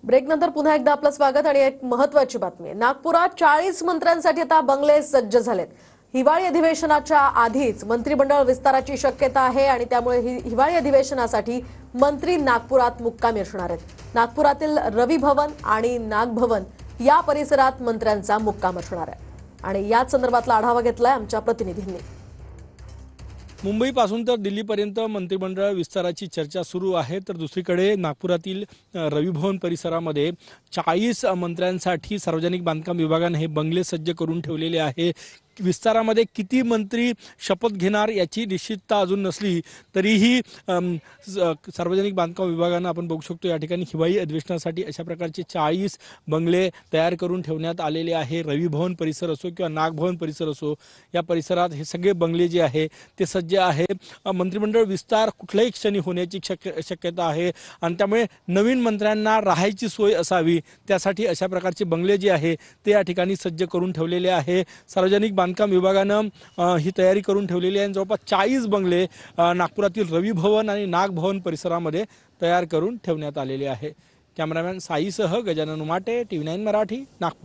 ब्रेकनंतर पुन्हा एकदा आपलं स्वागत आणि एक महत्त्वाची बातमी आहे। नागपुरात 40 मंत्र्यांसाठी आता बंगले सज्ज झालेत। हिवाळी अधिवेशनाच्या आधीच मंत्रिमंडळ विस्ताराची शक्यता आहे आणि त्यामुळे हिवाळी अधिवेशनासाठी मंत्री नागपुरात मुक्कामी असणार आहेत। नागपुरातील रवी भवन आणि नाग भवन या परिसरात मंत्र्यांचा मुक्काम असणार आहे आणि याच संदर्भातला आढावा घेतलाय आमच्या प्रतिनिधींनी। मुंबईपासून तर दिल्लीपर्यंत मंत्रिमंडळ विस्ताराची चर्चा सुरू आहे, तर दुसरीकडे नागपुरातील रवी भवन परिसरामध्ये 40 मंत्र्यांसाठी सार्वजनिक बांधकाम विभागाने हे बंगले सज्ज करून ठेवलेले आहे। विस्तारामध्ये किती मंत्री शपथ घेणार याची निश्चितता अजून नसली तरीही सार्वजनिक बांधकाम विभागाने आपण बघू शकतो या ठिकाणी हिवाळी अधिवेशनासाठी अशा प्रकारचे 40 बंगले तयार करून ठेवण्यात आलेले आहे। रवी भवन परिसर असो किंवा नाग भवन परिसर असो, या परिसरात हे सगळे बंगले जे आहे ते सज्ज आहे। मंत्रिमंडळ विस्तार कुठल्याही क्षणी होण्याची शक्यता आहे आणि त्यामुळे नवीन मंत्र्यांना राहायची सोय असावी त्यासाठी अशा प्रकारचे बंगले जे आहे ते या ठिकाणी सज्ज करून ठेवलेले आहे। सार्वजनिक बांधकाम विभागानं ही तयारी करून ठेवलेली आहे। जवळपास 40 बंगले नागपुरातील रवी भवन आणि नाग भवन परिसरामध्ये तयार करून ठेवण्यात आलेले आहे। कॅमेरामॅन साईसह गजानन उमाटे, TV9 मराठी, नागपूर।